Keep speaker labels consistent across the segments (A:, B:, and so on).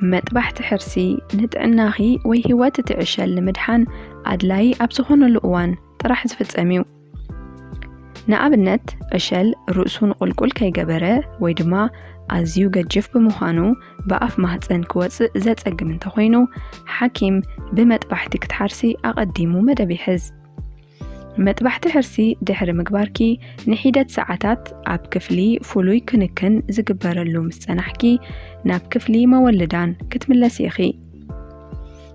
A: مطبحت حرسي نتعناخي وي هوات تعشل لمدحان أدلاي أبسخون اللقوان طرح زفتساميو نأبنت عشل رؤسون قلقل كي جبره ويدما أزيو جف بمخانو بقف مهتسن كواتس زات أجمن تخوينو حكيم بمطبحتك تحرسي أقدمو مدى بحز مطبحت حرسي دحر مقباركي نحيدة ساعتات أب كفلي فلوي كنكن زقبرلو مستنحكي ناب كفلي مولدان كتملسيخي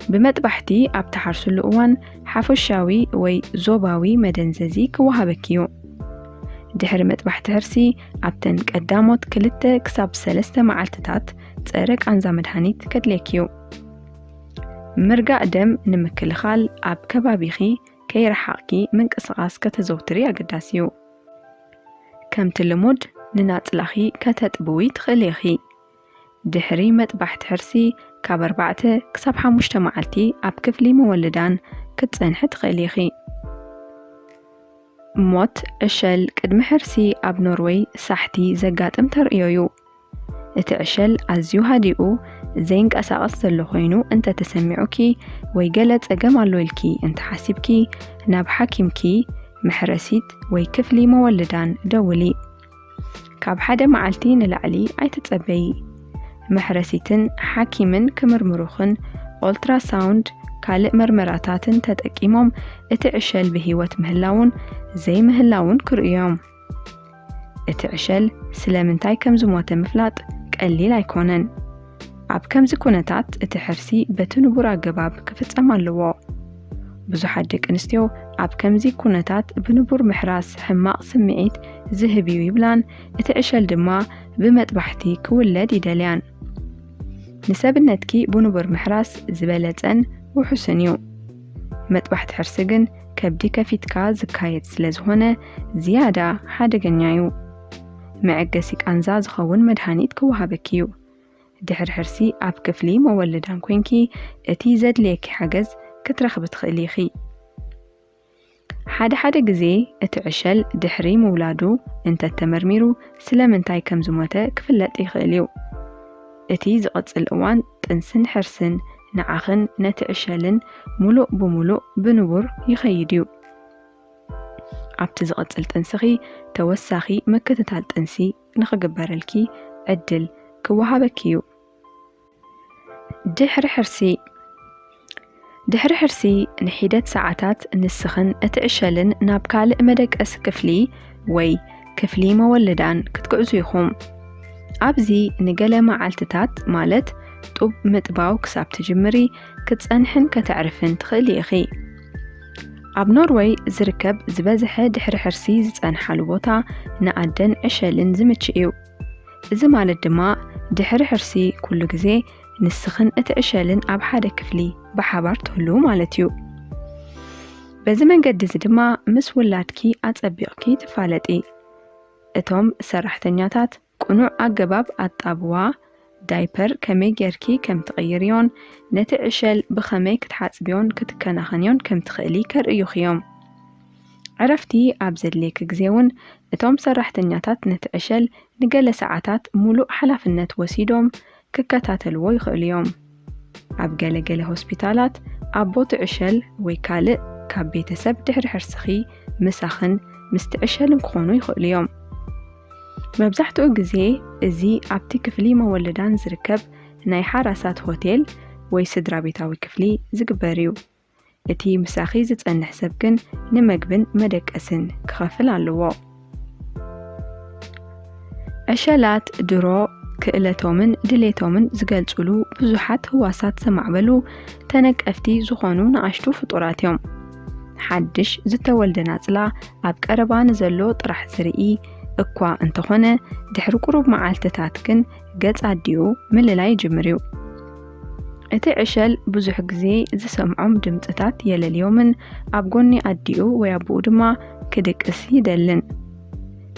A: بمطبحتي أب تحرسو اللقوان حفشاوي وي زوباوي مدنززي كوهابكيو دحر مطبحت حرسي أبتن قداموت كلته كساب 3 معلتታት تسرق أنزا مدحانيت كدليكيو مرقع دم نمكلخال أب كبابيخي كي رحاقي من قصقاس كتزوتري أقداسيو كم تلمود نناطلخي كتتبوي تخليخي دحري مطبحت حرسي كاب 4 كساب 5 معلتي أب كفلي مولدان كتصنحت خليخي موت عشل قدم حرسي أب نوروي ساحتي زقاتم ترئيويو اتعشل أزيو هاديو زينك أساقص اللخوينو انت تسمعوكي ويقلت أقمالو الكي انت حاسبكي ناب حاكمكي محرسيت ويكفلي مولدان دولي كاب حدا معالتين العلي اي تتسبي محرسيتن حاكمن كمرمروخن أولترا ساوند كالق مرمراتاتن تتأكيمهم اتعشل بهيوت مهلاون زي مهلاون كرئيوم اتعشل سلامنتاي كم زموات مفلات قليل ايكونن أب كم زكونتات اتحرسي بتنبور عقباب كفتسام اللواء بزحاد ديك انستيو أب كم زي كونتات بنبور محراس حماق سمعيت زهبيو يبلان اتعشل دما بمطبحتي كولاد داليان نسب النتكي بنبور محراس زبالتن وحسنيو مطبحت حرسجن كبدي كفيتكا زكايت سلازهونه زيادة حادقنيايو معقسيك أنزا زخون مدحانيت كوهابكيو دحر حرسي أب كفلي مولدان كوينكي اتي زد ليك حجز كترخ بتخليخي حدا جزي اتعشل دحري مولادو انت التمرميرو سلامنتاي كم زموته كفلت يخليو اتي زقص الأوان تنسن حرسن نعاخن نتعشلن ملوء بملوء بنبور يخيديو أبت زقص التنسخي توساخي مكتتال تنسي نخقبرلكي أدل كوهابكيو دحر حرسي نحيدة ساعتات نسخن اتعشلن نابكال مدك أس كفلي وي كفلي مولدان كتقعزو يخوم أبزي نقل معالتتات مالت طب متباو كساب تجمري كتصنحن كتعرفن تخلي أخي أب نوروي زركب زبازحة دحر حرسي زتصنحالو بوتا نقدن عشلن زمتشئيو إذا مالت دماء دحر حرسي كل جزي نسخن اتعشلن أب حدا كفلي بحبار تهلو مالتيو بزمن قدز دماء مس ولادكي أتطبقكي تفالتي اتوم سرحتنياتات قنوع أقباب أطابوا دايبر كمي جيركي كم تغيريون نتعشل بخمي كتحاسبيون كتكناخنيون كم تخلي كرئيوخيوم عرفتي أبزد ليك جزيون اتوم سرحتنياتات نتعشل نقل ساعتات ملوء حلافنت وسيدوم ككتاتلو يخليوم أب قال هوسبيتالات أبو تعشل ويكالئ كاب بيتسب دحر حرسخي مساخن مستعشل مكونو يخليوم مبزحتو جزي ازي أبتي كفلي مولدان زركب ناي حراسات هوتيل وي سدرا بيتاوي كفلي زقباريو اتي مساخي زتأن حسابكن نمقبن مدك أسن كخافل على عشلات درو كإلتومن دليتومن زقلتولو بزحات هواسات سمعبلو تنك أفتي زخونو نعشتو فطوراتيوم حدش زتولدنات لا أبك أربان زلو طرح زرئي اكوا انتخونه دحر قروب معالتتاتكن قد عديو من لا يجمريو اتي عشل بزح جزي زسمعهم دمتتات يلا اليومن أبقوني عديو ويابو دما كدك اسي دلن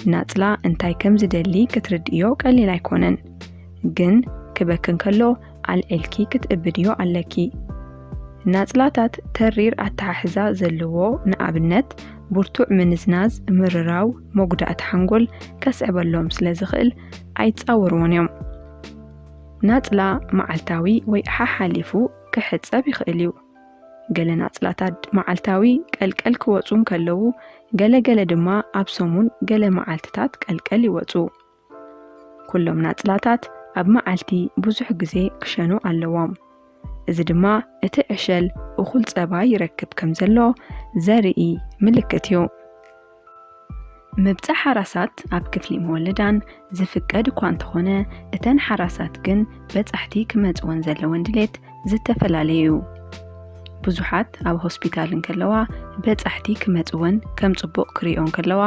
A: ناتلا انتاي كم زدلي كترديو قالي لايكونن جن كبكن كلو على الكي كتقبديو علىكي ناتلاتات ترير التححزا زلوو نقابنت برتوع من زناز مرراو موجودة حنقول كسعب اللوم سلازخل عيد تصورون يوم ناطلا معلتاوي وي ححاليفو كحصب يخእል እዩ ገለ ናጽላታት መዓልታዊ ቀልቀል ክወጹም ከለዉ ገለ ድማ ኣብ ሰሙን ገለ መዓልትታት ቀልቀል ይወጹ ኩሎም ናጽላታት ኣብ መዓልቲ ብዙሕ ግዜ ክሸኑ ኣለዎም እዚ ድማ እቲ ዕሸል እኹል ጸባ ይረክብ ከም ዘሎ ዘርኢ ምልክት እዩ ምብጻሕ ሓራሳት ኣብ ክፍሊ መወለዳን ዝፍቀድ እኳ እንተኾነ እተን ሓራሳት ግን በጻሕቲ ክመጽወን ዘለወን ድሌት ዝተፈላለዩ ብዙሓት ኣብ ሆስፒታል እንከለዋ በጻሕቲ ክመጽወን ከም ጽቡቕ ክሪኦን ከለዋ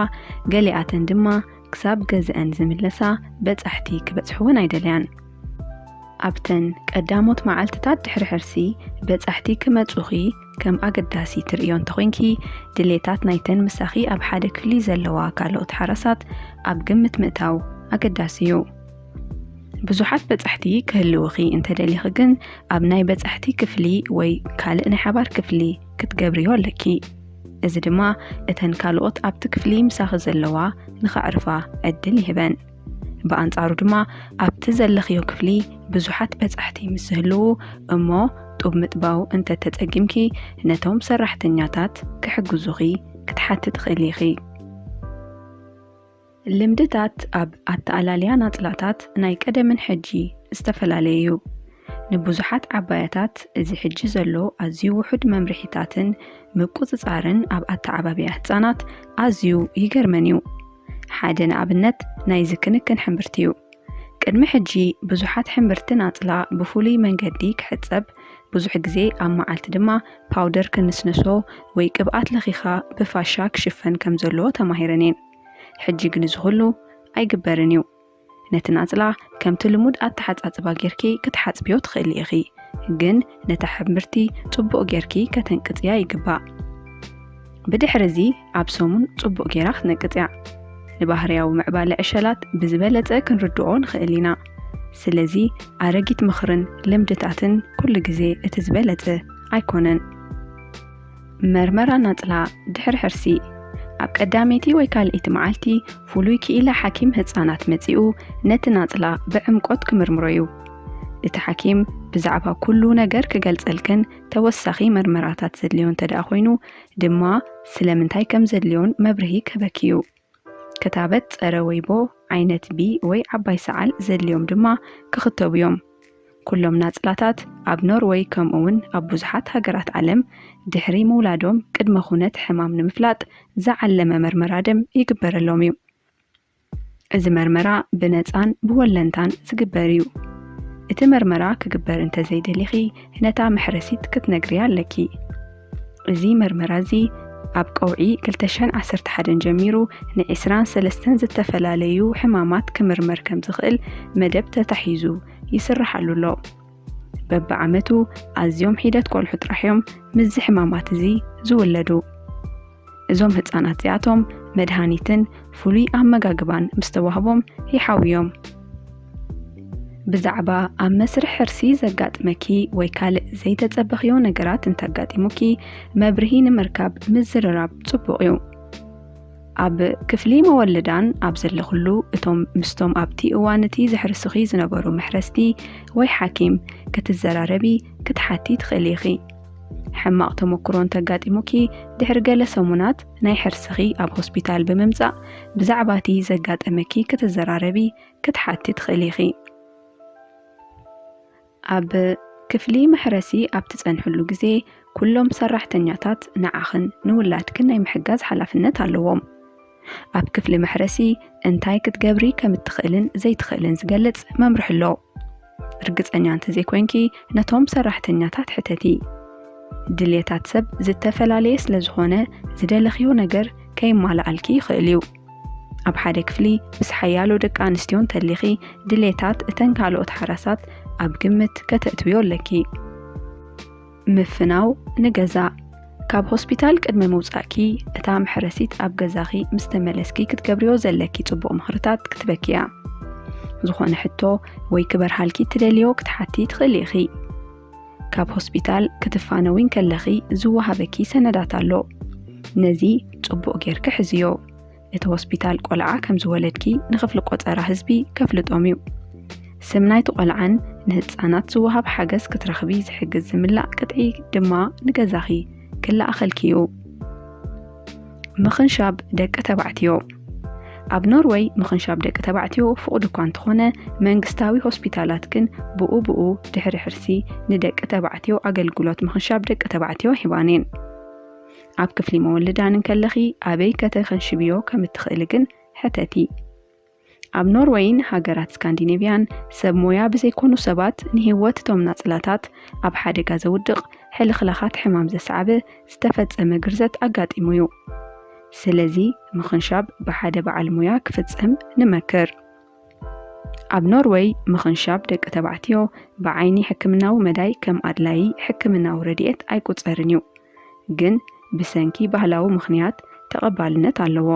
A: ገሊኣተን ድማ ክሳብ ገዝአን ዝምለሳ በጻሕቲ ክበጽሕወን ኣይደልያን ኣብተን ቀዳሞት መዓልትታት ድሕሪ ሕርሲ በጻሕቲ ክመጹኺ ከም ኣገዳሲ ትርእዮ እንተኾንኪ ድሌታት ናይተን ምሳኺ ኣብ ሓደ ክፍሊ ዘለዋ ካልኦት ሓራሳት ኣብ ግምት ምእታው ኣገዳሲ እዩ ብዙሓት በጻሕቲ ክህልውኺ እንተደሊኺ ግን ኣብ ናይ በጻሕቲ ክፍሊ ወይ ካልእ ናይ ሓባር ክፍሊ ክትገብርዮ ኣለኪ እዚ ድማ እተን ካልኦት ኣብቲ ክፍሊ ምሳኺ ዘለዋ ንኸዕርፋ ዕድል ይህበን ብኣንጻሩ ድማ ኣብቲ ዘለኽዮ ክፍሊ ብዙሓት በጻሕቲ ምስ ዝህልው እሞ ጡብ ምጥባው እንተተጸጊምኪ ነቶም ሰራሕተኛታት ክሕግዙኺ ክትሓትት ትኽእሊ ኢኺ ልምድታት ኣብ ኣተኣላልያ ናጽላታት ናይ ቀደምን ሕጂ ዝተፈላለዩ ንብዙሓት ዓባያታት እዚ ሕጂ ዘሎ ኣዝዩ ውሑድ መምርሒታትን ምቁጽጻርን ኣብ ኣተዓባብያ ህጻናት ኣዝዩ ይገርመን እዩ ሓደ ንኣብነት ናይ ዝክንክን ሕምብርቲ እዩ ቅድሚ ሕጂ ብዙሓት ሕምብርቲ ናጽላ ብፍሉይ መንገዲ ክሕጸብ ብዙሕ ግዜ ኣብ መዓልቲ ድማ ፓውደር ክንስንሶ ወይ ቅብኣት ለኺኻ ብፋሻ ክሽፈን ከም ዘለዎ ተማሂረን እየን ሕጂ ግን ዝኽሉ ኣይግበርን እዩ ነቲ ናጽላ ከምቲ ልሙድ ኣተሓጻጽባ ጌርኪ ክትሓጽብዮ ትኽእሊ ኢኺ ግን ነታ ሕምብርቲ ጽቡቕ ጌርኪ ከተንቅጽያ ይግባእ ብድሕሪ እዚ ኣብ ሰሙን ጽቡቕ ጌራ ክትነቅጽያ ንባህርያዊ ምዕባለ ዕሸላት ብዝበለጸ ክንርድኦ ንኽእል ኢና ስለዚ ኣረጊት ምኽርን ልምድታትን ኩሉ ግዜ እቲ ዝበለጸ ኣይኮነን መርመራ ናጽላ ድሕሪ ሕርሲ ኣብ ቀዳሜቲ ወይ ካልእቲ መዓልቲ ፍሉይ ክኢላ ሓኪም ህጻናት መጺኡ ነቲ ናጽላ ብዕምቆት ክምርምሮ እዩ እቲ ሓኪም ብዛዕባ ኩሉ ነገር ክገልጸልክን ተወሳኺ መርመራታት ዘድልዮን ተደኣ ኮይኑ ድማ ስለምንታይ ከም ዘድልዮን መብርሂ ክህበኪ እዩ كتابت ጸረ-ወይቦ ዓይነት ቢ ወይ ዓባይ ሰዓል ዘድልዮም ድማ ክኽተቡ እዮም ኩሎም ናጽላታት ኣብ ኖርዌይ ከምኡውን ኣብ ብዙሓት ሃገራት ዓለም ድሕሪ ምውላዶም ቅድመ ኩነት ሕማም ንምፍላጥ ዝዓለመ መርመራ ደም ይግበረሎም እዩ እዚ መርመራ ብነፃን ብወለንታን ዝግበር እዩ እቲ መርመራ ክግበር እንተዘይደሊኺ ነታ መሕረሲት ክትነግሪ ኣለኪ እዚ መርመራ እዚ ኣብ ቀውዒ 2011 ጀሚሩ ን23 ዝተፈላለዩ ሕማማት ክምርመር ከም ዝኽእል መደብ ተታሒዙ ይስራሓሉ ኣሎ በብዓመቱ ኣዝዮም ሒደት ቆልሑ ጥራሕዮም ምዝ ሕማማት እዚ ዝውለዱ እዞም ህፃናት እዚኣቶም መድሃኒትን ፍሉይ ኣመጋግባን ምስተዋህቦም ይሓውዮም ብዛዕባ ኣብ መስርሕ ሕርሲ ዘጋጥመኪ ወይ ካልእ ዘይተጸበኽዮ ነገራት እንተጋጢሙኪ መብርሂ ንምርካብ ምዝርራብ ጽቡቕ እዩ ኣብ ክፍሊ መወለዳን ኣብ ዘለኹሉ እቶም ምስቶም ኣብቲ እዋን እቲ ዝሕርስኺ ዝነበሩ መሕረስቲ ወይ ሓኪም ክትዘራረቢ ክትሓቲ ትኽእሊ ኢኺ ሕማቕ ተመክሮ እንተጋጢሙኪ ድሕሪ ገለ ሰሙናት ናይ ሕርስኺ ኣብ ሆስፒታል ብምምጻእ ብዛዕባ እቲ ዘጋጠመኪ ክትዘራረቢ ክትሓቲ ትኽእሊ ኢኺ ኣብ ክፍሊ መሕረሲ ኣብ ትጸንሕሉ ግዜ ኩሎም ሰራሕተኛታት ንዓኽን ንውላድክን ናይ ምሕጋዝ ሓላፍነት ኣለዎም ኣብ ክፍሊ መሕረሲ እንታይ ክትገብሪ ከም እትኽእልን ዘይትኽእልን ዝገልጽ መምርሕ ኣሎ ርግጸኛ እንተዘይኮንኪ ነቶም ሰራሕተኛታት ሕተቲ ድሌታት ሰብ ዝተፈላለየ ስለ ዝኾነ ዝደለኽዮ ነገር ከይማልኣልኪ ይኽእል እዩ ኣብ ሓደ ክፍሊ ምስ ሓያሎ ደቂ ኣንስትዮ እንተሊኺ ድሌታት እተን ካልኦት ሓራሳት ኣብ ግምት ከተእትውዮ ኣለኪ ምፍናው ንገዛ ካብ ሆስፒታል ቅድሚ ምውጻእኪ እታ መሕረሲት ኣብ ገዛኺ ምስ ተመለስኪ ክትገብርዮ ዘለኪ ጽቡቕ ምኽርታት ክትበኪያ ዝኾነ ሕቶ ወይ ክበርሃልኪ ትደልዮ ክትሓቲ ትኽእሊ ኢኺ ካብ ሆስፒታል ክትፋነዊን ከለኺ ዝወሃበኪ ሰነዳት ኣሎ ነዚ ጽቡቕ ጌርክ ሕዝዮ እቲ ሆስፒታል ቆልዓ ከም ዝወለድኪ ንኽፍሊ ቆፀራ ህዝቢ ከፍልጦም እዩ ስም ናይቲ ቆልዓን ንህፃናት ዝወሃብ ሓገዝ ክትረኽቢ ዝሕግዝ ዝምላእ ቅጥዒ ድማ ንገዛኺ ክለኣኸልኪዩ። ምኽንሻብ ደቂ ተባዕትዮ ኣብ ኖርዌይ ምኽንሻብ ደቂ ተባዕትዮ ፍቑድ እኳ እንተኾነ መንግስታዊ ሆስፒታላት ግን ብኡ ድሕሪ ሕርሲ ንደቂ ተባዕትዮ ኣገልግሎት ምኽንሻብ ደቂ ተባዕትዮ ሂባኔን። ኣብ ክፍሊ መወልዳን እንከለኺ ኣበይ ከተኸንሽብዮ ከም እትኽእል ግን ሕተቲ። ኣብ ኖርዌይን ሃገራት ስካንዲኔቪያን ሰብ ሞያ ብዘይኮኑ ሰባት ንህይወት እቶም ናጽላታት ኣብ ሓደጋ ዘውድቕ ሕልኽለኻት ሕማም ዘስዓበ ዝተፈጸመ ግርዘት ኣጋጢሙ እዩ። ስለዚ ምኽንሻብ ብሓደ በዓል ሞያ ክፍጸም ንመክር። ኣብ ኖርዌይ ምኽንሻብ ደቂ ተባዕትዮ ብዓይኒ ሕክምናዊ መዳይ ከም ኣድላይ ሕክምናዊ ረድኤት ኣይቁጸርን እዩ፣ ግን ብሰንኪ ባህላዊ ምኽንያት ተቐባልነት ኣለዎ።